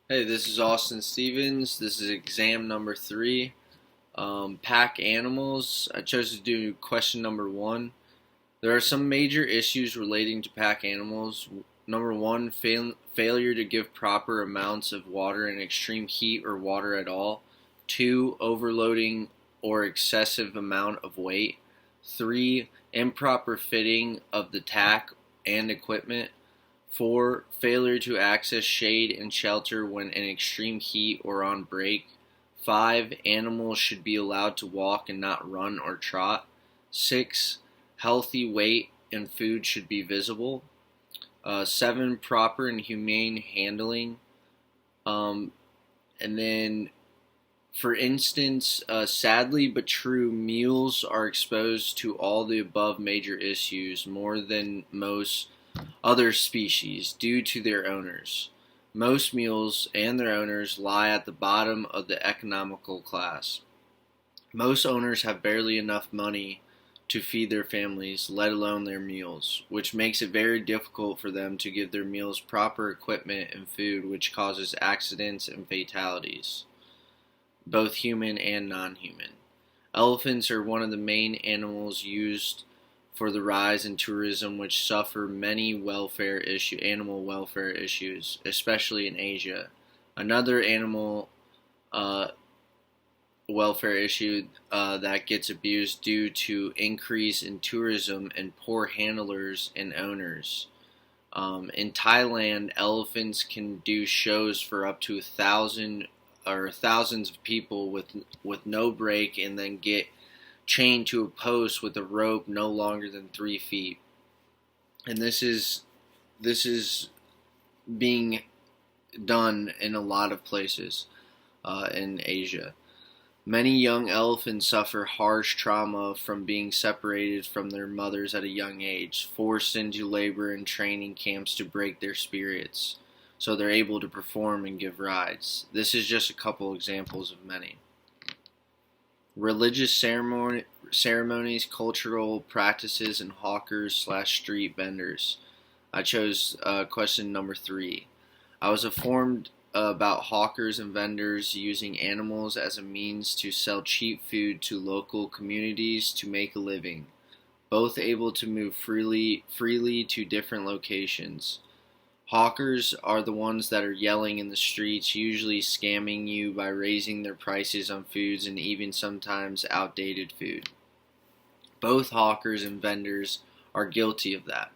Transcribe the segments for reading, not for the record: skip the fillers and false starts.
Hey, this is Austin Stevens. This is exam number 3. Pack animals. I chose to do question number 1. There are some major issues relating to pack animals. Number 1, failure to give proper amounts of water in extreme heat or water at all. 2, overloading or excessive amount of weight. 3, improper fitting of the tack and equipment. 4. Failure to access shade and shelter when in extreme heat or on break. 5. Animals should be allowed to walk and not run or trot. 6. Healthy weight and food should be visible. 7. Proper and humane handling. Um, and then, for instance, sadly but true, mules are exposed to all the above major issues more than most other species due to their owners. Most mules and their owners lie at the bottom of the economical class. Most owners have barely enough money to feed their families, let alone their mules, which makes it very difficult for them to give their mules proper equipment and food, which causes accidents and fatalities, both human and non-human. Elephants are one of the main animals used for the rise in tourism, which suffer many animal welfare issues, especially in Asia. Another animal uh, welfare issue that gets abused due to increase in tourism and poor handlers and owners. In Thailand, elephants can do shows for up to 1,000 or thousands of people with no break, and then get chained to a post with a rope no longer than 3 feet. And this is being done in a lot of places in Asia. Many young elephants suffer harsh trauma from being separated from their mothers at a young age, forced into labor and training camps to break their spirits, so they're able to perform and give rides. This is just a couple examples of many. Religious ceremonies, cultural practices, and hawkers/street vendors. I chose question number 3. I was informed about hawkers and vendors using animals as a means to sell cheap food to local communities to make a living, both able to move freely to different locations. Hawkers are the ones that are yelling in the streets, usually scamming you by raising their prices on foods and even sometimes outdated food. Both hawkers and vendors are guilty of that.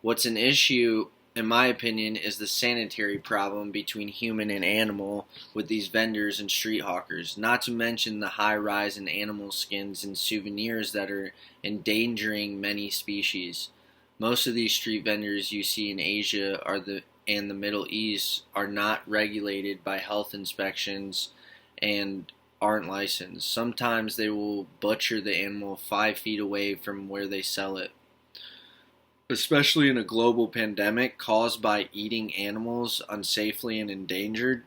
What's an issue, in my opinion, is the sanitary problem between human and animal with these vendors and street hawkers, not to mention the high rise in animal skins and souvenirs that are endangering many species. Most of these street vendors you see in Asia and the Middle East are not regulated by health inspections and aren't licensed. Sometimes they will butcher the animal 5 feet away from where they sell it. Especially in a global pandemic caused by eating animals unsafely and endangered,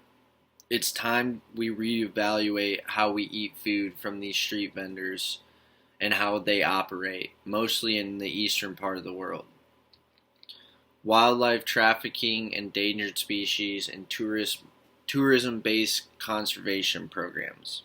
it's time we reevaluate how we eat food from these street vendors and how they operate, mostly in the eastern part of the world. Wildlife trafficking, endangered species, and tourism-based conservation programs.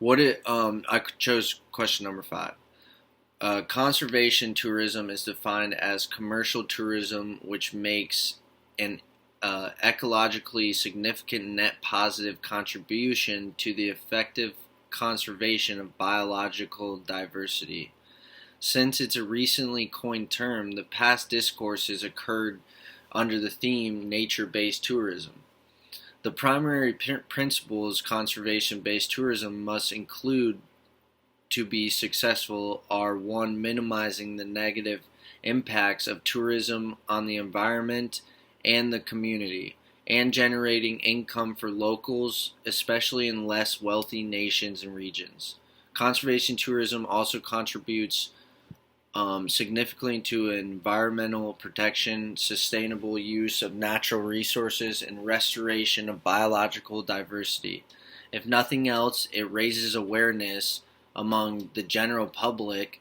I chose question number 5. Conservation tourism is defined as commercial tourism which makes an ecologically significant net positive contribution to the effective conservation of biological diversity. Since it's a recently coined term, the past discourses occurred under the theme nature-based tourism. The primary principles conservation-based tourism must include to be successful are: 1. Minimizing the negative impacts of tourism on the environment and the community, and generating income for locals, especially in less wealthy nations and regions. Conservation tourism also contributes significantly to environmental protection, sustainable use of natural resources, and restoration of biological diversity. If nothing else, it raises awareness among the general public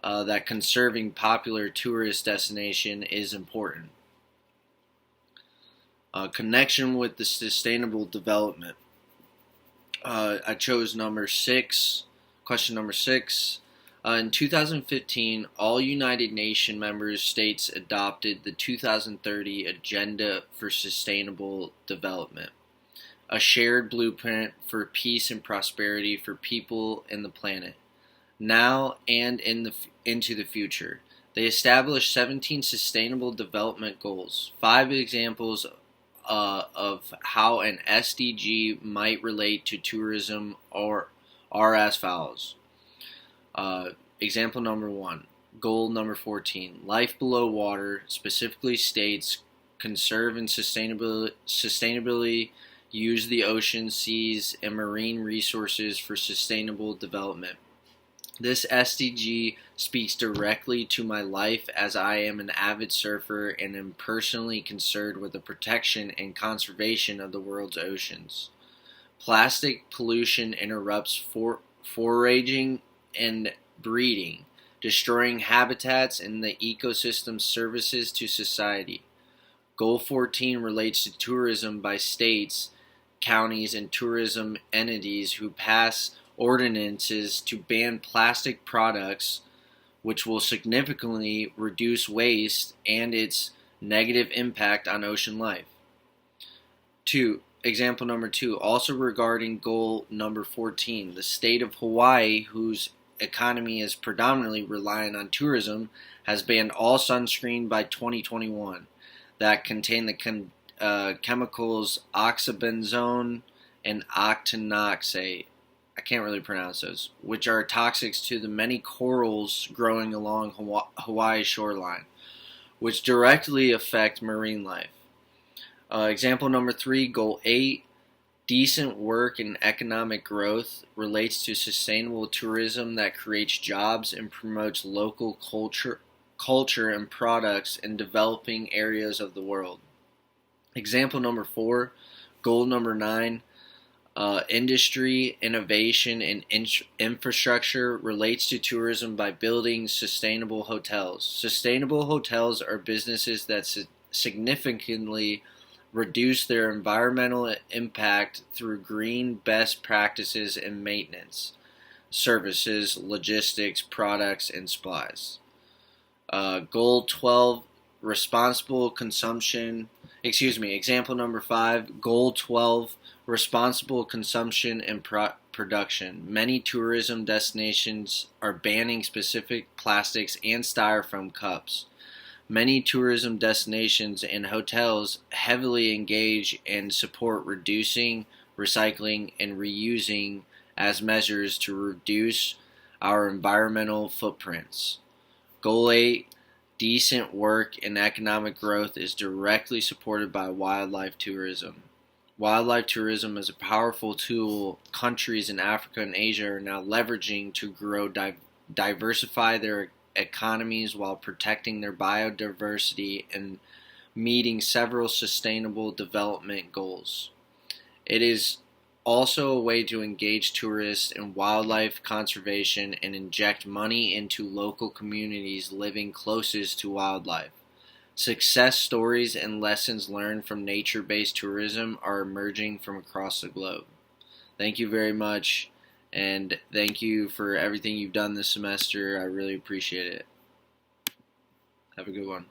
that conserving popular tourist destination is important. Connection with the sustainable development. I chose number 6, question number 6. In 2015, all United Nations member states adopted the 2030 Agenda for Sustainable Development, a shared blueprint for peace and prosperity for people and the planet, now and into the future. They established 17 Sustainable Development Goals, 5 examples of how an SDG might relate to tourism are as follows. Example number 1, goal number 14, life below water, specifically states conserve and sustainably use the oceans, seas, and marine resources for sustainable development. This SDG speaks directly to my life as I am an avid surfer and am personally concerned with the protection and conservation of the world's oceans. Plastic pollution interrupts foraging and breeding, destroying habitats and the ecosystem services to society. Goal 14 relates to tourism by states, counties, and tourism entities who pass ordinances to ban plastic products, which will significantly reduce waste and its negative impact on ocean life. 2. Example number 2, also regarding goal number 14, the state of Hawaii, whose economy is predominantly reliant on tourism, has banned all sunscreen by 2021 that contain the chemicals oxybenzone and octinoxate. I can't really pronounce those, which are toxic to the many corals growing along Hawaii's shoreline, which directly affect marine life. Example number 3, goal 8, decent work and economic growth, relates to sustainable tourism that creates jobs and promotes local culture and products in developing areas of the world. Example number 4, goal number 9, industry, innovation, and infrastructure, relates to tourism by building sustainable hotels. Sustainable hotels are businesses that significantly reduce their environmental impact through green best practices in maintenance, services, logistics, products, and supplies. Goal 12, responsible consumption. Example number 5, goal 12, responsible consumption and production. Many tourism destinations are banning specific plastics and styrofoam cups. Many tourism destinations and hotels heavily engage and support reducing, recycling, and reusing as measures to reduce our environmental footprints. Goal 8, decent work and economic growth, is directly supported by wildlife tourism. Wildlife tourism is a powerful tool countries in Africa and Asia are now leveraging to grow, diversify their economies while protecting their biodiversity and meeting several sustainable development goals. It is also a way to engage tourists in wildlife conservation and inject money into local communities living closest to wildlife. Success stories and lessons learned from nature-based tourism are emerging from across the globe. Thank you very much. And thank you for everything you've done this semester. I really appreciate it. Have a good one.